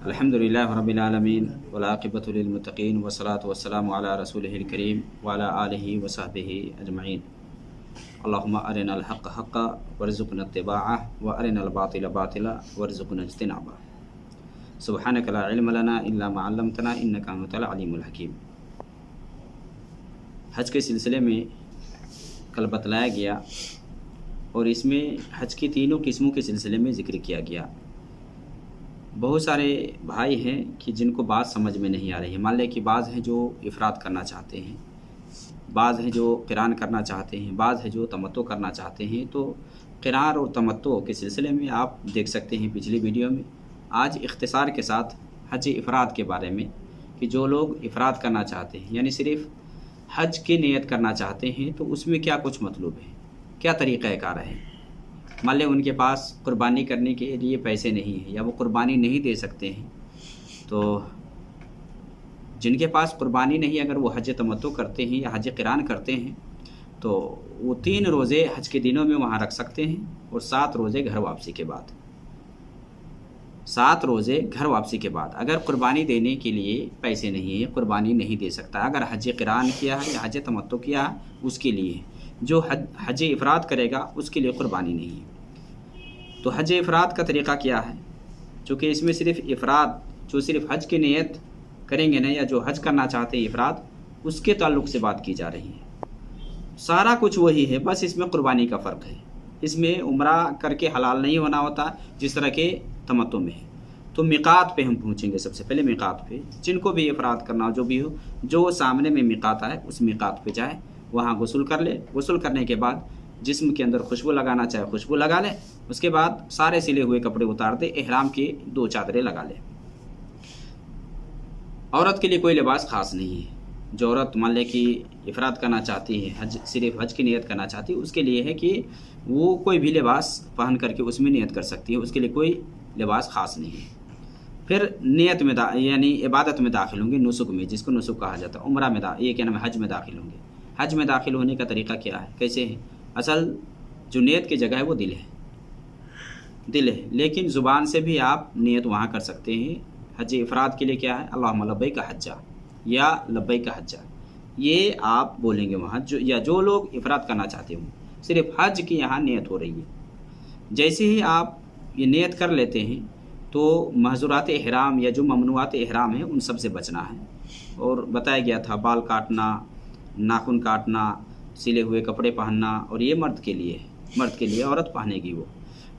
الحمدللہ رب العالمین والعاقبۃ للمتقین والصلاۃ والسلام علی رسولہ الکریم وعلی آلہ وصحبہ اجمعین۔ اللہم ارنا الحق حقا وارزقنا اتباعہ وارنا الباطل باطلا وارزقنا اجتنابہ۔ سبحانک لا علم لنا الا ما علمتنا انک انت العلیم الحکیم۔ حج کے سلسلے میں کل بتلایا گیا اور اس میں حج کی تینوں قسموں کے سلسلے میں ذکر کیا گیا۔ بہت سارے بھائی ہیں کہ جن کو بات سمجھ میں نہیں آ رہی ہے۔ مان لیں کہ بعض ہیں جو افراد کرنا چاہتے ہیں، بعض ہیں جو قران کرنا چاہتے ہیں، بعض ہیں جو تمتع کرنا چاہتے ہیں۔ تو قران اور تمتع کے سلسلے میں آپ دیکھ سکتے ہیں پچھلی ویڈیو میں۔ آج اختصار کے ساتھ حج افراد کے بارے میں کہ جو لوگ افراد کرنا چاہتے ہیں، یعنی صرف حج کی نیت کرنا چاہتے ہیں، تو اس میں کیا کچھ مطلوب ہے، کیا طریقہ کار ہے۔ مان لیں ان کے پاس قربانی کرنے کے لیے پیسے نہیں ہیں یا وہ قربانی نہیں دے سکتے ہیں، تو جن کے پاس قربانی نہیں، اگر وہ حج تمتع کرتے ہیں یا حج قران کرتے ہیں تو وہ 3 روزے حج کے دنوں میں وہاں رکھ سکتے ہیں اور 7 روزے گھر واپسی کے بعد۔ 7 روزے گھر واپسی کے بعد۔ اگر قربانی دینے کے لیے پیسے نہیں ہیں، قربانی نہیں دے سکتا، اگر حج قران کیا ہے یا حج تمتع کیا ہے، اس کے لیے جو حج افراد کرے گا اس کے لیے قربانی نہیں ہے۔ تو حج افراد کا طریقہ کیا ہے؟ چونکہ اس میں صرف افراد جو صرف حج کی نیت کریں گے نا، یا جو حج کرنا چاہتے ہیں افراد، اس کے تعلق سے بات کی جا رہی ہے۔ سارا کچھ وہی ہے، بس اس میں قربانی کا فرق ہے۔ اس میں عمرہ کر کے حلال نہیں ہونا ہوتا جس طرح کے تمتع میں ہے۔ تو میقات پہ ہم پہنچیں گے۔ سب سے پہلے میقات پہ جن کو بھی افراد کرنا ہو، جو بھی ہو، جو سامنے میں میقات آئے اس میقات پہ جائے، وہاں غسل کر لے۔ غسل کرنے کے بعد جسم کے اندر خوشبو لگانا چاہے خوشبو لگا لے، اس کے بعد سارے سلے ہوئے کپڑے اتار دے، احرام کی 2 چادریں لگا لے۔ عورت کے لیے کوئی لباس خاص نہیں ہے۔ جو عورت مان لے کہ افراد کرنا چاہتی ہے، حج صرف حج کی نیت کرنا چاہتی ہے، اس کے لیے ہے کہ وہ کوئی بھی لباس پہن کر کے اس میں نیت کر سکتی ہے، اس کے لیے کوئی لباس خاص نہیں ہے۔ پھر نیت میں یعنی عبادت میں داخل ہوں گے، نسک میں، جس کو نسک کہا جاتا ہے، عمرہ میں یہ کیا نام ہے، حج میں داخل ہوں گے۔ حج میں داخل ہونے کا طریقہ کیا ہے، کیسے ہے؟ اصل جو نیت کی جگہ ہے وہ دل ہے، لیکن زبان سے بھی آپ نیت وہاں کر سکتے ہیں۔ حج افراد کے لیے کیا ہے، اللہم لبیک حجہ یا لبیک حجہ، یہ آپ بولیں گے وہاں، جو لوگ افراد کرنا چاہتے ہوں، صرف حج کی یہاں نیت ہو رہی ہے۔ جیسے ہی آپ یہ نیت کر لیتے ہیں تو محظورات احرام یا جو ممنوعات احرام ہیں ان سب سے بچنا ہے۔ اور بتایا گیا تھا بال کاٹنا، ناخن کاٹنا، سلے ہوئے کپڑے پہننا، اور یہ مرد کے لیے عورت پہنے گی وہ۔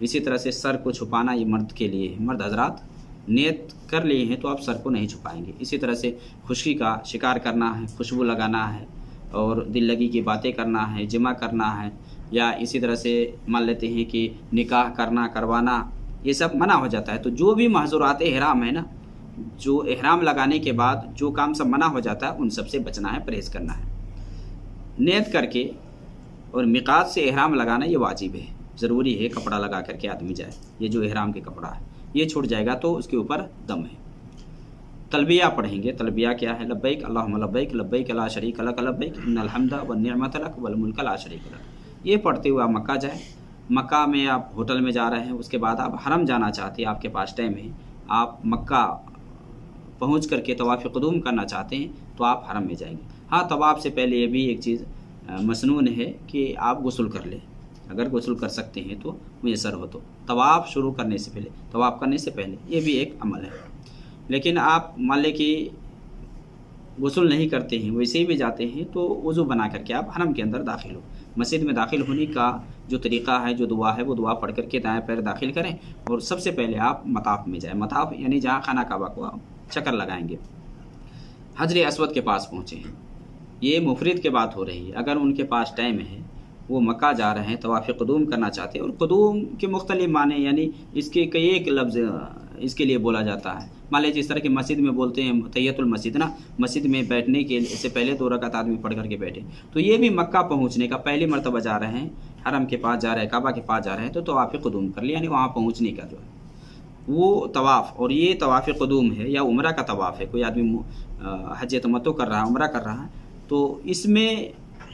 اسی طرح سے سر کو چھپانا یہ مرد کے لیے ہے۔ مرد حضرات نیت کر لیے ہیں تو آپ سر کو نہیں چھپائیں گے۔ اسی طرح سے خشکی کا شکار کرنا ہے، خوشبو لگانا ہے، اور دل لگی کی باتیں کرنا ہے، جمع کرنا ہے، یا اسی طرح سے مان لیتے ہیں کہ نکاح کروانا، یہ سب منع ہو جاتا ہے۔ تو جو بھی محظورات احرام ہے نا، جو احرام لگانے کے بعد جو کام سب منع ہو جاتا ہے ان سب سے بچنا ہے، پرہیز کرنا ہے۔ نیت کر کے اور میقات سے احرام لگانا یہ واجب ہے، ضروری ہے۔ کپڑا لگا کر کے آدمی جائے، یہ جو احرام کے کپڑا ہے یہ چھوٹ جائے گا تو اس کے اوپر دم ہے۔ تلبیہ پڑھیں گے۔ تلبیہ کیا ہے؟ لبیک اللہم لبیک لبیک لا شریک لک لبیک ان الحمد والنعمت لک والملک لا شریک لک۔ یہ پڑھتے ہوئے آپ مکہ جائیں۔ مکہ میں آپ ہوٹل میں جا رہے ہیں، اس کے بعد آپ حرم جانا چاہتے ہیں، آپ کے پاس ٹائم ہے، آپ مکہ پہنچ کر کے طواف قدوم کرنا چاہتے ہیں تو آپ حرم میں جائیں گے۔ ہاں، طواف سے پہلے یہ بھی ایک چیز مسنون ہے کہ آپ غسل کر لیں، اگر غسل کر سکتے ہیں تو میسر ہو تو، طواف شروع کرنے سے پہلے، طواف کرنے سے پہلے، یہ بھی ایک عمل ہے۔ لیکن آپ مان لیں کہ غسل نہیں کرتے ہیں، ویسے ہی بھی جاتے ہیں، تو وضو بنا کر کے آپ حرم کے اندر داخل ہو۔ مسجد میں داخل ہونے کا جو طریقہ ہے، جو دعا ہے، وہ دعا پڑھ کر کے دائیں پیر داخل کریں، اور سب سے پہلے آپ مطاف میں جائیں۔ مطاف یعنی جہاں خانہ کعبہ کو آپ چکر لگائیں گے۔ حجر اسود کے پاس پہنچے ہیں، یہ مفرد کے بات ہو رہی ہے۔ اگر ان کے پاس ٹائم ہے، وہ مکہ جا رہے ہیں، طواف قدوم کرنا چاہتے ہیں، اور قدوم کے مختلف معنی، یعنی اس کے کئی ایک لفظ اس کے لیے بولا جاتا ہے۔ مان لیجیے جس طرح کہ مسجد میں بولتے ہیں تحیۃ المسجد نا، مسجد میں بیٹھنے کے سے پہلے 2 رکعت آدمی پڑھ کر کے بیٹھے، تو یہ بھی مکہ پہنچنے کا پہلی مرتبہ جا رہے ہیں، حرم کے پاس جا رہے ہیں، کعبہ کے پاس جا رہے ہیں، تو طواف قدوم کر لیا، یعنی وہاں پہنچنے کا جو ہے وہ طواف، اور یہ طواف قدوم ہے یا عمرہ کا طواف ہے۔ کوئی آدمی حج تمتع کر رہا ہے، عمرہ کر رہا ہے، تو اس میں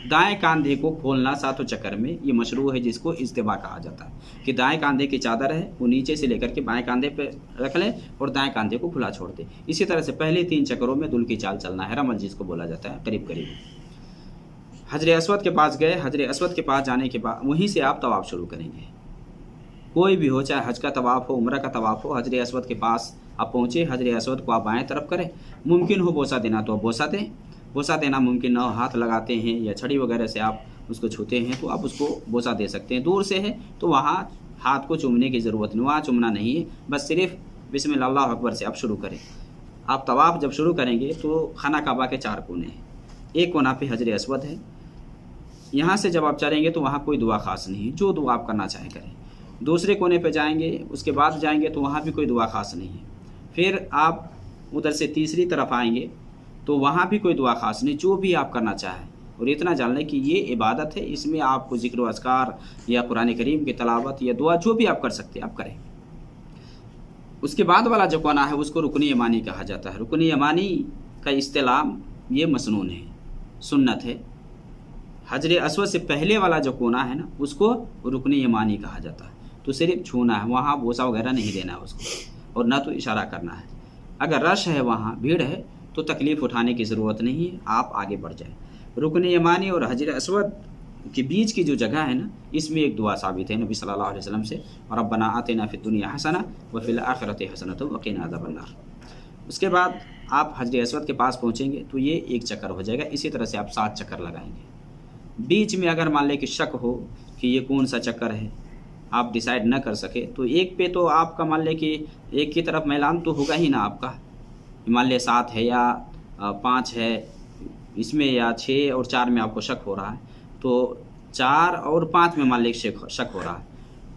दाएं कंधे को खोलना सातों चक्कर में ये मशरू है, जिसको इज्तिबा कहा जाता है कि दाएं कंधे की चादर है वो नीचे से लेकर के बाएं कंधे पे रख लें और दाएं कंधे को खुला छोड़ दें। इसी तरह से पहले 3 चक्करों में दुल की चाल चलना है, रमल जिसको बोला जाता है, करीब करीब। हजर अस्वद के पास गए, हजर अस्वद के पास जाने के बाद वहीं से आप तवाफ़ शुरू करेंगे। कोई भी हो, चाहे हज का तवाफ़ हो, उम्रा का तवाफ़ हो, हजर अस्वद के पास आप पहुँचे, हजर अस्वद को आप बाएँ तरफ करें। मुमकिन हो बोसा देना तो आप बोसा दें, बोसा देना मुमकिन ना हो, हाथ लगाते हैं या छड़ी वगैरह से आप उसको छूते हैं तो आप उसको बोसा दे सकते हैं। दूर से है तो वहाँ हाथ को चूमने की ज़रूरत नहीं, वहाँ चूमना नहीं है, बस सिर्फ बिस्मिल्लाह अल्लाहु अकबर से आप शुरू करें। आप तवाफ़ जब शुरू करेंगे तो खाना काबा के 4 कोने हैं, एक कोना पे हजर अस्वद है। यहाँ से जब आप चलेंगे तो वहाँ कोई दुआ ख़ास नहीं है, जो दुआ आप करना चाहें करें। दूसरे कोने पे जाएंगे, उसके बाद जाएंगे तो वहाँ भी कोई दुआ ख़ास नहीं है। फिर आप उधर से तीसरी तरफ आएंगे तो वहाँ भी कोई दुआ ख़ास नहीं, जो भी आप करना चाहें। और इतना जान लें कि ये इबादत है, इसमें आपको ज़िक्र व अज़कार या कुरान करीम की तलावत या दुआ जो भी आप कर सकते हैं आप करें। उसके बाद वाला जो कोना है उसको रुकनी यमानी कहा जाता है। रुकनी यमानी का इस्तेलाम ये मसनून है, सुन्नत है। हजर अस्वद से पहले वाला जो कोना है ना उसको रुकनी यमानी कहा जाता है। तो सिर्फ छूना है, वहाँ बोसा वगैरह नहीं देना है उसको, और ना तो इशारा करना है। अगर रश है, वहाँ भीड़ है तो तकलीफ़ उठाने की ज़रूरत नहीं है, आप आगे बढ़ जाएं। रुकन यमानी और हजर अस्वद के बीच की जो जगह है ना, इसमें एक दुआ साबित है नबी सल्लल्लाहु अलैहि वसल्लम से, रब्बना आतिना फिद दुनिया हसना व फिल आखिरति हसनतु व क़िना अज़ाबन्नार। उसके बाद आप हजर अस्वद के पास पहुँचेंगे तो ये एक चक्कर हो जाएगा। इसी तरह से आप 7 चक्कर लगाएंगे। बीच में अगर मान लें कि शक हो कि ये कौन सा चक्कर है, आप डिसाइड न कर सके तो एक पे तो आपका मान लें कि एक की तरफ मैलान तो होगा ही ना आपका, मान लें 7 है या 5 है इसमें, या 6 और 4 में आपको शक हो रहा है, तो 4 और 5 में मान लें शक हो रहा है,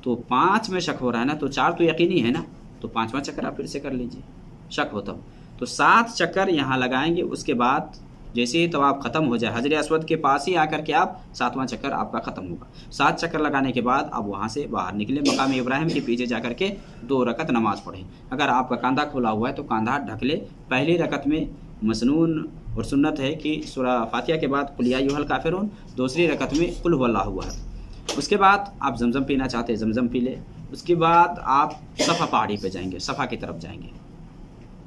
तो 5 में शक हो रहा है ना, तो 4 तो यकीनी है ना, तो 5वां चक्कर आप फिर से कर लीजिए शक हो तो 7 चक्कर यहाँ लगाएंगे। उसके बाद जैसे ही तवाफ़ ख़त्म हो जाए, हजर अस्वद के पास ही आकर के आप 7वां चक्कर आपका ख़त्म होगा। 7 चक्कर लगाने के बाद आप वहाँ से बाहर निकले, मकाम इब्राहिम के पीछे जाकर के 2 रकत नमाज़ पढ़ें। अगर आपका कंधा खुला हुआ है तो कंधा ढक ले। पहली रकत में मसनून और सुन्नत है कि सूरह फातिहा के बाद कुल या अय्युहल काफ़िरून, दूसरी रकत में कुल हुवल्लाहु अहद। उसके बाद आप जमज़म पीना चाहते हैं जमज़म पी ले। उसके बाद आप सफ़ा पहाड़ी पे जाएंगे, सफ़ा की तरफ जाएंगे।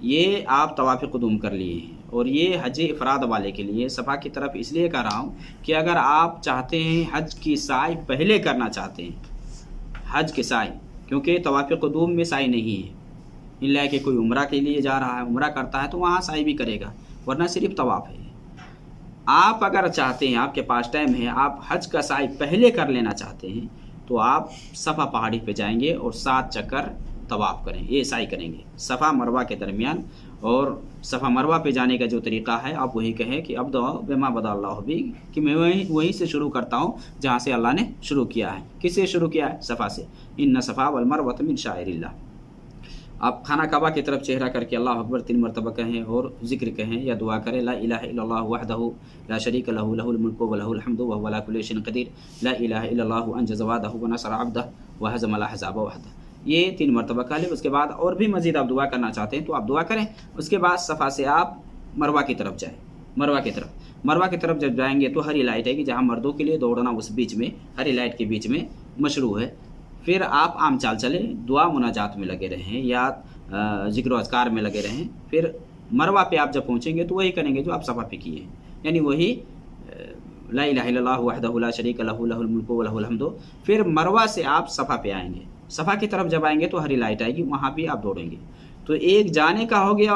ये आप तवाफ़ क़ुदूम कर लिए हैं। और ये हज इफ़राद वाले के लिए सफ़ा की तरफ इसलिए कर रहा हूँ कि अगर आप चाहते हैं हज की साई पहले करना चाहते हैं, हज के साई, क्योंकि तवाफ़ क़ुदूम में साई नहीं है, इल्ला कि कोई उम्रा के लिए जा रहा है, उम्रा करता है तो वहाँ साई भी करेगा, वरना सिर्फ तवाफ़ है। आप अगर चाहते हैं, आपके पास टाइम है, आप हज का साई पहले कर लेना चाहते हैं, तो आप सफ़ा पहाड़ी पे जाएंगे और 7 चक्कर तवाफ़ करें, ये साई करेंगे सफ़ा मरवा के दरमियान। और सफ़ा मरवा पे जाने का जो तरीक़ा है आप वही कहें कि अब दो बेमा बदल्लाहु भी, कि मैं वहीं से शुरू करता हूँ जहाँ से अल्लाह ने शुरू किया है। किससे शुरू किया है? सफ़ा से। इन्ना सफ़ा वल मरवत मिन शाइरिल्लाह। आप खाना काबा की तरफ चेहरा करके अल्लाह अकबर 3 मरतबा कहें और ज़िक्र कहें या दुआ करें, ला इलाहा इल्लल्लाहु वहदहु ला शरीका लहु लहुल मुल्कु व लहुल हम्दु व हुवा अला कुल्लि शैइन क़दीर, ला इलाहा इल्लल्लाहु अंजज़ वअदहु व नसर अब्दहु व हज़मल अहज़ाब वहदहु। ये 3 मरतबा कह लें। उसके बाद और भी मज़ीद आप दुआ करना चाहते हैं तो आप दुआ करें। उसके बाद सफ़ा से आप मरवा की तरफ जाएँ। मरवा की तरफ जब जाएंगे तो हरी लाइट है कि जहाँ मर्दों के लिए दौड़ना, उस बीच में हरी लाइट के बीच में मशरू है। फिर आप आम चाल चलें, दुआ मुनाजात में लगे रहें या ज़िक्र अज़कार में लगे रहें। फिर मरवा पे आप जब पहुँचेंगे तो वही करेंगे जो आप सफ़ा पे किए हैं, यानी वही ला इलाहा इल्लल्लाहु वहदहु ला शरीका लहु लहुल मुल्कु व लहुल हम्दु। फिर मरवा से आप सफ़ा पे आएंगे। सफ़ा की तरफ जब आएंगे तो हरी लाइट आएगी, वहाँ भी आप दौड़ेंगे। तो एक जाने का हो गया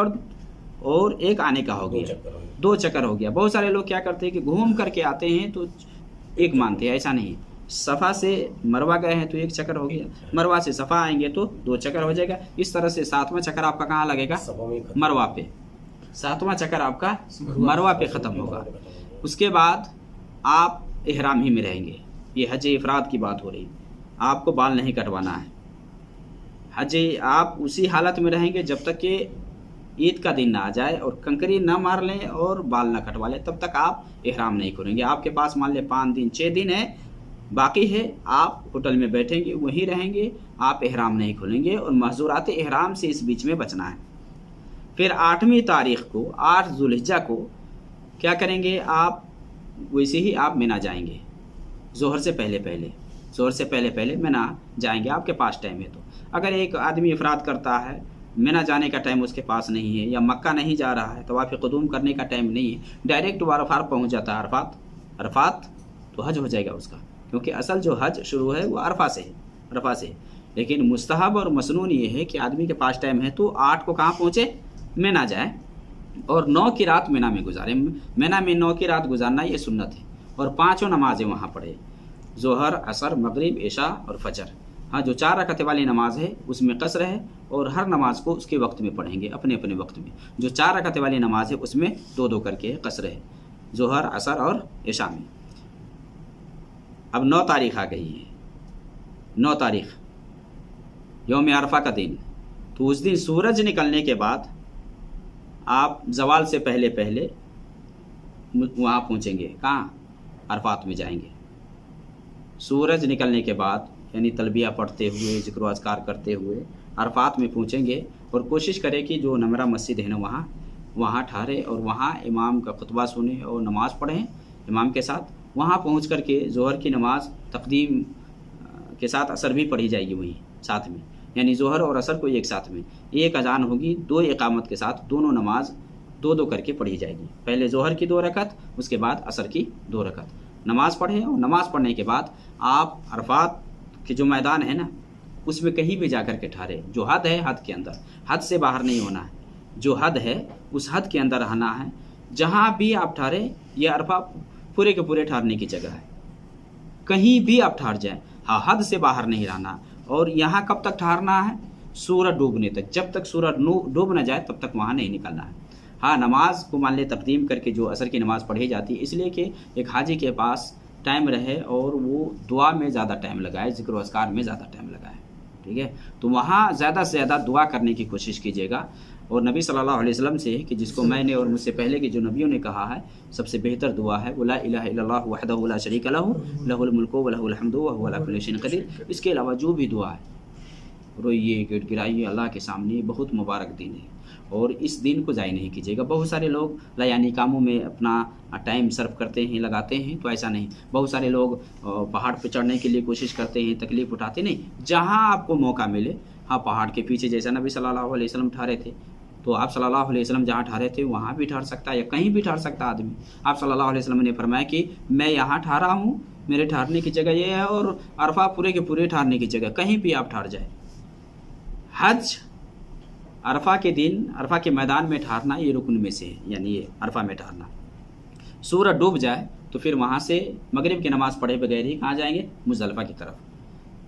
और एक आने का हो गया, 2 चक्कर हो गया। बहुत सारे लोग क्या करते हैं कि घूम करके आते हैं तो एक मानते हैं, ऐसा नहीं। सफ़ा से मरवा गए हैं तो 1 चक्कर हो गया, मरवा से सफ़ा आएंगे तो 2 चक्कर हो जाएगा। इस तरह से 7वां चक्कर आपका कहाँ लगेगा? मरवा पे। 7वां चक्कर आपका मरवा पे ख़त्म होगा। उसके बाद आप इहराम ही में रहेंगे। ये हज इफ़राद की बात हो रही, आपको बाल नहीं कटवाना है। हज आप उसी हालत में रहेंगे जब तक कि ईद का दिन ना आ जाए और कंकरी ना मार लें और बाल ना कटवा लें, तब तक आप इहराम नहीं खोलेंगे। आपके पास मान लें 5 दिन 6 दिन है बाकी है, आप होटल में बैठेंगे, वहीं रहेंगे, आप इहराम नहीं खोलेंगे और महज़ूरात इहराम से इस बीच में बचना है। फिर 8वीं तारीख़ को, 8 ज़ुल्हिज्जा को क्या करेंगे? आप वैसे ही आप मिना जाएंगे ज़ोहर से पहले पहले मिना जाएंगे, आपके पास टाइम है। तो अगर एक आदमी इफराद करता है, मिना जाने का टाइम उसके पास नहीं है, या मक्का नहीं जा रहा है, तवाफ़ क़ुदूम करने का टाइम नहीं है, डायरेक्ट वो अरफात पहुँच जाता है, अरफात तो हज हो जाएगा उसका, क्योंकि असल जो हज शुरू है वो अरफा से है। लेकिन मुस्तहब और मसनून ये है कि आदमी के पास टाइम है तो 8 को कहाँ पहुँचे, मिना जाए और 9 की रात मिना में गुजारे। मिना में 9 की रात गुजारना ये सुन्नत है। और 5 नमाज़ें वहाँ पढ़े, ज़ोहर, असर, मगरिब, इशा और फजर। हाँ, जो 4 रकात वाली नमाज है उसमें कसर है, और हर नमाज को उसके वक्त में पढ़ेंगे, अपने अपने वक्त में। जो 4 रकात वाली नमाज है उसमें 2-2 करके कसर है, ज़ोहर, असर और इशा में। अब 9 तारीख़ आ गई है, 9 तारीख़ यौम अरफा का दिन। तो उस दिन सूरज निकलने के बाद आप ज़वाल से पहले पहले वहाँ पहुँचेंगे, कहाँ, अरफात में जाएंगे। सूरज निकलने के बाद यानी तलबिया पढ़ते हुए, ज़िक्र अज़कार करते हुए अरफात में पहुँचेंगे, और कोशिश करें कि जो नमरा मस्जिद है ना वहाँ ठहरे और वहाँ इमाम का खुतबा सुने और नमाज़ पढ़ें इमाम के साथ। वहाँ पहुँच कर के ज़ोहर की नमाज़ तक़दीम के साथ असर भी पढ़ी जाएगी वहीं साथ में, यानी ज़ोहर और असर को एक साथ में, एक अजान होगी, 2 इकामत के साथ दोनों नमाज 2-2 करके पढ़ी जाएगी। पहले ज़ोहर की 2 रकात, उसके बाद असर की 2 रकात नमाज़ पढ़ें। और नमाज़ पढ़ने के बाद आप अरफात के जो मैदान है ना उसमें कहीं भी जा कर के ठहरे। जो हद है हद के अंदर, हद से बाहर नहीं होना है, जो हद है उस हद के अंदर रहना है। जहाँ भी आप ठहरे, ये अरफा पूरे के पूरे ठहरने की जगह है, कहीं भी आप ठहर जाएं, हाँ, हद से बाहर नहीं रहना। और यहाँ कब तक ठहरना है, सूरज डूबने तक। जब तक सूरज डूब न जाए तब तक वहाँ नहीं निकलना है। हाँ, नमाज को मान ले तक़दीम करके जो असर की नमाज़ पढ़ी जाती है, इसलिए कि एक हाजी के पास टाइम रहे और वो दुआ में ज़्यादा टाइम लगाए, ज़िक्र अज़कार में ज़्यादा टाइम लगाए, ठीक है। तो वहाँ ज़्यादा से ज़्यादा दुआ करने की कोशिश कीजिएगा। और नबी सल्लल्लाहु अलैहि वसल्लम से कि जिसको मैंने और मुझसे पहले के जो नबियों ने कहा है, सबसे बेहतर दुआ है ला इलाहा इल्लल्लाहु वहदहु ला शरीका लहु लहुल मुल्कु व लहुल हम्दु व हुवा अला कुल्लि शैइन क़दीर। इसके अलावा जो भी दुआ है, रोइए, गिड़गिड़ाइए अल्लाह के सामने, बहुत मुबारक दिन है और इस दिन को ज़ाया नहीं कीजिएगा। बहुत सारे लोग लायानी कामों में अपना टाइम सर्व करते हैं, लगाते हैं, तो ऐसा नहीं। बहुत सारे लोग पहाड़ पर चढ़ने के लिए कोशिश करते हैं, तकलीफ़ उठाते नहीं। जहाँ आपको मौका मिले, हाँ, पहाड़ के पीछे जैसा नबी सल्लल्लाहु अलैहि वसल्लम ठहरे थे, तो आप सल्लल्लाहु अलैहि वसल्लम जहाँ ठहरे थे वहाँ भी ठहर सकता है, या कहीं भी ठहर सकता आदमी। आप सल्लल्लाहु अलैहि वसल्लम ने फरमाया कि मैं यहाँ ठहरा हूँ, मेरे ठहरने की जगह ये है, और अरफा पूरे के पूरे ठहरने की जगह, कहीं भी आप ठहर जाए। हज अरफा के दिन अरफा के मैदान में ठहरना ये रुकन में से है, यानी ये अरफा में ठहरना। सूरज डूब जाए तो फिर वहाँ से मगरिब की नमाज़ पढ़े बगैर ही कहाँ जाएंगे, मुज़दलिफ़ा की तरफ,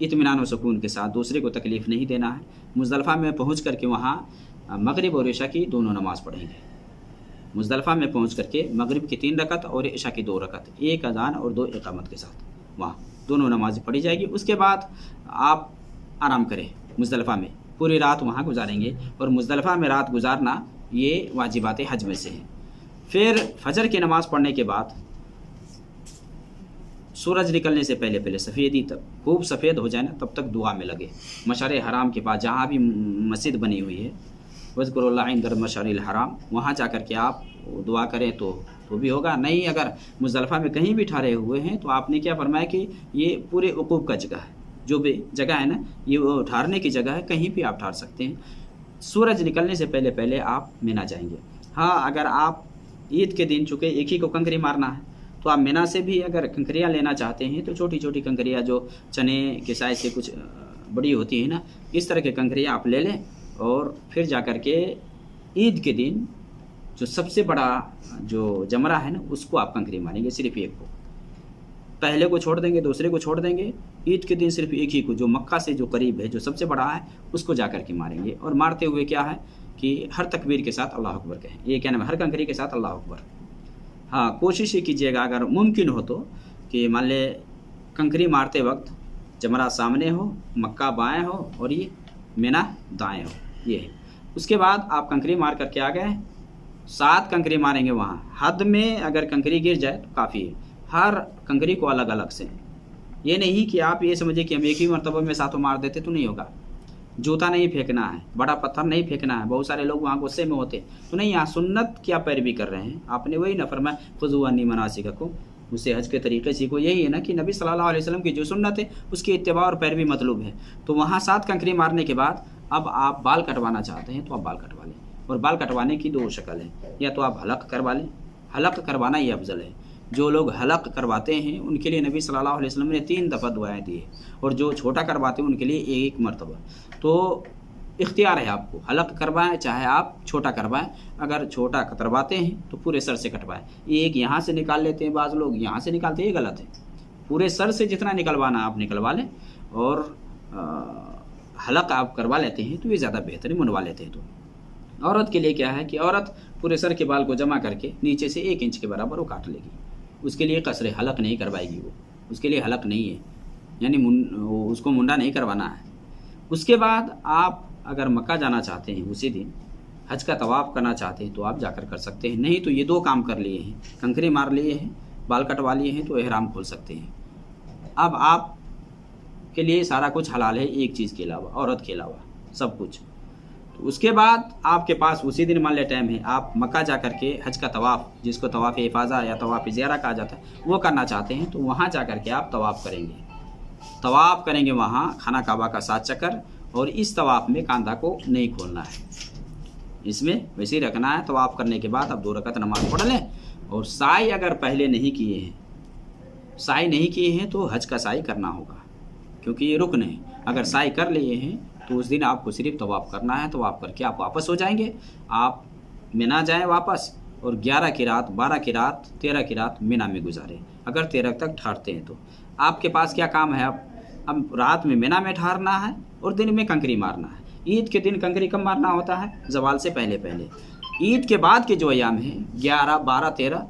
इत्मीनान और सुकून के साथ, दूसरे को तकलीफ़ नहीं देना है। मुज़दलिफ़ा में पहुँच करके वहाँ मगरिब और इशा की दोनों नमाज़ पढ़ेंगे। मुज़दलिफ़ा में पहुँच करके मगरिब की 3 रकात और इशा की 2 रकात, 1 अज़ान और 2 इक़ामत के साथ वहाँ दोनों नमाज़ें पढ़ी जाएगी। उसके बाद आप आराम करें, मुज़दलिफ़ा में पूरी रात वहाँ गुजारेंगे, और मुज़दलिफ़ा में रात गुजारना ये वाजिबात हज में से है। फिर फजर की नमाज़ पढ़ने के बाद सूरज निकलने से पहले पहले सफ़ेदी तक खूब सफ़ेद हो जाए ना, तब तक दुआ में लगे। मशअर हराम के पास जहाँ भी मस्जिद बनी हुई है, वज़्कुरुल्लाह इंद मशअरिल हराम, वहाँ जा कर के आप दुआ करें तो भी होगा। नहीं, अगर मुज़दलिफ़ा में कहीं भी ठहरे हुए हैं तो आपने क्या फरमाया कि ये पूरे वक़ूफ़ का जगह है, जो भी जगह है ना, ये वो ठहरने की जगह है, कहीं भी आप ठहर सकते हैं। सूरज निकलने से पहले पहले आप मिना जाएंगे। हाँ, अगर आप ईद के दिन, चूँकि एक ही को कंकरी मारना है, तो आप मिना से भी अगर कंकरियाँ लेना चाहते हैं तो छोटी छोटी कंकरियाँ जो चने के साइज़ से कुछ बड़ी होती है ना, इस तरह के कंकरियाँ आप ले लें, और फिर जा कर के ईद के दिन जो सबसे बड़ा जो जमरा है ना, उसको आप कंकरी मारेंगे, सिर्फ एक को। पहले को छोड़ देंगे, दूसरे को छोड़ देंगे। ईद के दिन सिर्फ एक ही को, जो मक्का से जो करीब है, जो सबसे बड़ा है, उसको जा कर के मारेंगे। और मारते हुए क्या है कि हर तकबीर के साथ अल्लाह अकबर कहें, ये क्या नाम है, हर कंकरी के साथ अल्लाह अकबर। हाँ, कोशिश ये कीजिएगा अगर मुमकिन हो तो कि मान ले कंकरी मारते वक्त जमरा सामने हो, मक्का बाएँ हो और ये मिना दाएँ हो, ये है। उसके बाद आप कंकरी मार करके आ गए, 7 कंकरी मारेंगे वहाँ। हद में अगर कंकरी गिर जाए तो काफ़ी है, हर कंकरी को अलग अलग से। ये नहीं कि आप ये समझिए कि हम एक ही मरतबा में 7 मार देते तो नहीं होगा। जूता नहीं फेंकना है, बड़ा पत्थर नहीं फेंकना है। बहुत सारे लोग वहाँ गुस्से में होते तो नहीं, यहाँ सुन्नत क्या पैरवी कर रहे हैं। आपने वही न फरमाया खुज़ू अन्नी मनासिककुम, اسے حج کے طریقے سیکھو. یہی ہے نا کہ نبی صلی اللہ علیہ وسلم کی جو سنت ہے اس کی اتباع اور پیروی مطلوب ہے. تو وہاں 7 کنکری مارنے کے بعد اب آپ بال کٹوانا چاہتے ہیں تو آپ بال کٹوا لیں. اور بال کٹوانے کی 2 شکل ہیں. یا تو آپ حلق کروا لیں، حلق کروانا ہی افضل ہے. جو لوگ حلق کرواتے ہیں ان کے لیے نبی صلی اللہ علیہ وسلم نے 3 دفعہ دعائیں دی ہیں، اور جو چھوٹا کرواتے ہیں ان کے لیے 1 مرتبہ. تو اختیار ہے آپ کو، حلق کروائیں چاہے آپ چھوٹا کروائیں. اگر چھوٹا کترواتے ہیں تو پورے سر سے کٹوائیں. ایک یہاں سے نکال لیتے ہیں، بعض لوگ یہاں سے نکالتے ہیں، یہ غلط ہے. پورے سر سے جتنا نکلوانا آپ نکلوا لیں، اور حلق آپ کروا لیتے ہیں تو یہ زیادہ بہتر ہے، منڈوا لیتے ہیں. تو عورت کے لیے کیا ہے کہ عورت پورے سر کے بال کو جمع کر کے نیچے سے 1 انچ کے برابر وہ کاٹ لے گی. اس کے لیے قصر حلق نہیں کروائے گی، وہ اس کے لیے حلق نہیں ہے، یعنی اس کو منڈا نہیں کروانا ہے. اس کے بعد آپ اگر مکہ جانا چاہتے ہیں، اسی دن حج کا طواف کرنا چاہتے ہیں تو آپ جا کر سکتے ہیں. نہیں تو یہ 2 کام کر لیے ہیں، کنکری مار لیے ہیں، بال کٹوا لیے ہیں، تو احرام کھول سکتے ہیں. اب آپ کے لیے سارا کچھ حلال ہے، ایک چیز کے علاوہ، عورت کے علاوہ سب کچھ. تو اس کے بعد آپ کے پاس اسی دن مان لے ٹائم ہے، آپ مکہ جا کر کے حج کا طواف، جس کو طواف افاضہ یا طواف زیارہ کہا جاتا ہے، وہ کرنا چاہتے ہیں تو وہاں جا کر کے آپ طواف کریں گے. طواف کریں گے وہاں خانہ کعبہ کا 7 چکر. اور اس طواف میں کاندھا کو نہیں کھولنا ہے، اس میں ویسے ہی رکھنا ہے. طواف کرنے کے بعد اب 2 رکعت نماز پڑھ لیں. اور سعی اگر پہلے نہیں کیے ہیں، سعی نہیں کیے ہیں تو حج کا سعی کرنا ہوگا، کیونکہ یہ رکن ہے. اگر سعی کر لیے ہیں تو اس دن آپ کو صرف طواف کرنا ہے. طواف کر کے آپ واپس ہو جائیں گے. آپ مینا جائیں واپس، اور 11 کی رات، 12 کی رات، 13 کی رات مینا میں گزاریں. اگر 13 تک ٹھہرتے ہیں تو آپ کے پاس کیا کام ہے؟ اب رات میں مینا میں ٹھہرنا ہے اور دن میں کنکری مارنا ہے. عید کے دن کنکری کم مارنا ہوتا ہے؟ زوال سے پہلے پہلے. عید کے بعد کے جو ایام ہیں 11، 12، 13،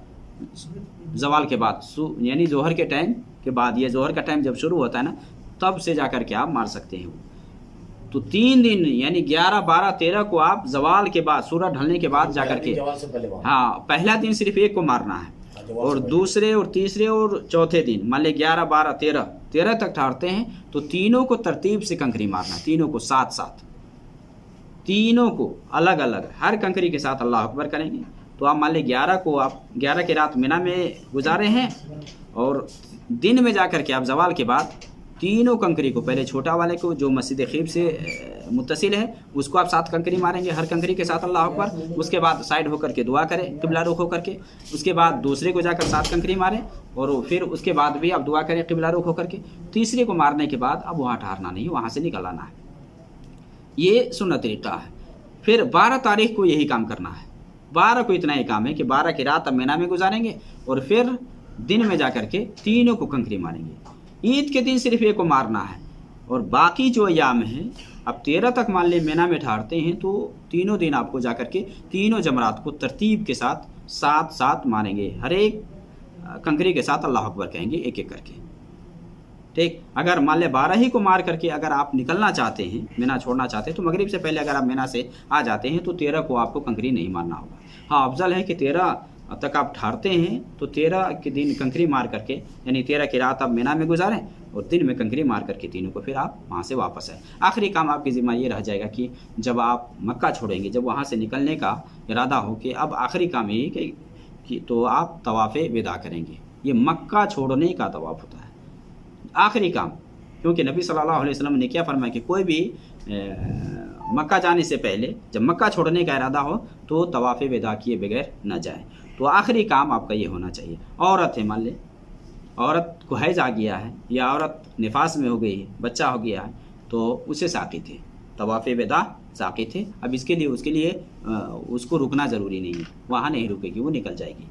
زوال کے بعد، یعنی ظہر کے ٹائم کے بعد، یہ ظہر کا ٹائم جب شروع ہوتا ہے نا، تب سے جا کر کے آپ مار سکتے ہیں. تو 3 دن یعنی 11، 12، 13 کو آپ زوال کے بعد، سورج ڈھلنے کے بعد جا کر کے، ہاں پہلا دن صرف 1 کو مارنا ہے. اور دوسرے اور تیسرے اور چوتھے دن مان لیں 11، 12، 13 تک ٹھہرتے ہیں تو تینوں کو ترتیب سے کنکری مارنا ہے. تینوں کو ساتھ ساتھ، تینوں کو الگ الگ، ہر کنکری کے ساتھ اللہ اکبر کریں گے. تو آپ مان لیں 11 کو آپ 11 کی رات مینا میں گزارے ہیں، اور دن میں جا کر کے آپ زوال کے بعد تینوں کنکری کو، پہلے چھوٹا والے کو جو مسجد خیب سے متصل ہے اس کو آپ 7 کنکری ماریں گے، ہر کنکری کے ساتھ اللہ اکبر. اس کے بعد سائڈ ہو کر کے دعا کریں قبلہ رخ ہو کر کے. اس کے بعد دوسرے کو جا کر 7 کنکری ماریں، اور پھر اس کے بعد بھی آپ دعا کریں قبلہ رخ ہو کر کے. تیسرے کو مارنے کے بعد اب وہاں ٹھہرنا نہیں، وہاں سے نکل آنا ہے. یہ سنت طریقہ ہے. پھر 12 تاریخ کو یہی کام کرنا ہے. 12 کو اتنا ہی کام ہے کہ 12 کی رات اب مینا میں گزاریں گے، اور پھر دن میں جا کر کے تینوں کو کنکری ماریں گے. عید کے دن صرف 1 کو مارنا ہے. اور باقی جو ایام ہیں، اب 13 تک مان لیں مینا میں ٹھہرتے ہیں تو تینوں دن آپ کو جا کر کے تینوں جمرات کو ترتیب کے ساتھ 7 ماریں گے. ہر ایک کنکری کے ساتھ اللہ اکبر کہیں گے، ایک ایک کر کے. ٹھیک. اگر مان لیں 12 ہی کو مار کر کے اگر آپ نکلنا چاہتے ہیں، مینا چھوڑنا چاہتے ہیں، تو مغرب سے پہلے اگر آپ مینا سے آ جاتے ہیں تو 13 کو آپ کو کنکری نہیں مارنا ہوگا. ہاں افضل ہے کہ 13 تک آپ ٹھہرتے ہیں تو 13 کے دن کنکری مار کر کے، یعنی 13 کی رات آپ مینا میں گزاریں، اور دن میں کنکری مار کر کے تینوں کو پھر آپ وہاں سے واپس آئیں. آخری کام آپ کی ذمہ یہ رہ جائے گا کہ جب آپ مکہ چھوڑیں گے، جب وہاں سے نکلنے کا ارادہ ہو کہ اب آخری کام یہ کہ تو آپ طواف وداع کریں گے. یہ مکہ چھوڑنے کا طواف ہوتا ہے آخری کام. کیونکہ نبی صلی اللہ علیہ وسلم نے کیا فرمایا کہ کوئی بھی مکہ جانے سے پہلے جب مکہ چھوڑنے کا ارادہ ہو تو طواف وداع کیے بغیر نہ جائے. تو آخری کام آپ کا یہ ہونا چاہیے. عورت ہے، مان لے عورت کو حیض آ گیا ہے، یا عورت نفاس میں ہو گئی ہے، بچہ ہو گیا ہے، تو اسے ساقط ہے، طواف وداع ساقط ہے. اب اس کے لیے اس کو رکنا ضروری نہیں ہے، وہاں نہیں رکے گی، وہ نکل جائے گی.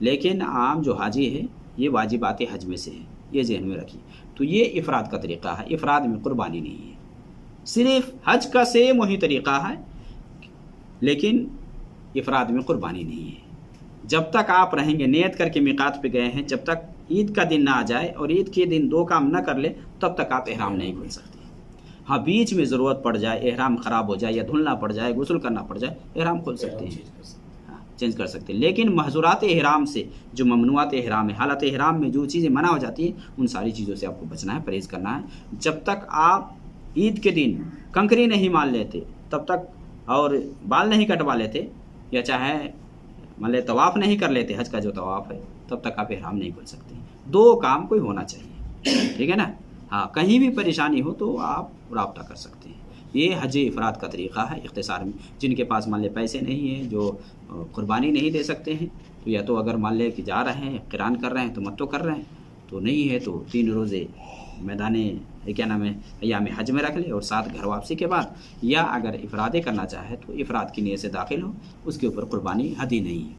لیکن عام جو حاجی ہے یہ واجبات حج میں سے ہے، یہ ذہن میں رکھیے. تو یہ افراد کا طریقہ ہے. افراد میں قربانی نہیں ہے، صرف حج کا سیم وہی طریقہ ہے، لیکن افراد میں قربانی نہیں ہے. جب تک آپ رہیں گے، نیت کر کے میقات پہ گئے ہیں، جب تک عید کا دن نہ آ جائے اور عید کے دن 2 کام نہ کر لے، تب تک آپ احرام نہیں کھول سکتے. ہاں بیچ میں ضرورت پڑ جائے، احرام خراب ہو جائے یا دھلنا پڑ جائے، غسل کرنا پڑ جائے، احرام کھول سکتے ہیں، چینج کر سکتے ہیں. لیکن محظورات احرام سے، جو ممنوعات احرام ہے، حالت احرام میں جو چیزیں منع ہو جاتی ہیں، ان ساری چیزوں سے آپ کو بچنا ہے، پرہیز کرنا ہے. جب تک آپ عید کے دن کنکری نہیں مان لیتے تب تک، اور بال نہیں کٹوا لیتے، یا چاہے मान लें तवाफ़ नहीं कर लेते, हज का जो तवाफ़ है, तब तक आप इहराम नहीं खोल सकते। 2 काम कोई होना चाहिए, ठीक है ना। हाँ, कहीं भी परेशानी हो तो आप राब्ता कर सकते हैं। ये हज इफ़राद का तरीक़ा है इख्तिसार में। जिनके पास मान लें पैसे नहीं हैं, जो कुर्बानी नहीं दे सकते हैं, तो या तो अगर मान लें कि जा रहे हैं, क़िरान कर रहे हैं, तमत्तु कर रहे हैं, तो नहीं है तो 3 रोज़े मैदाने क्या नाम है अय्याम हज में रख ले और 7 घर वापसी के बाद, या अगर इफ़राद करना चाहे तो इफ़राद की नीयत से दाखिल हो, उसके ऊपर कुर्बानी हदी नहीं है।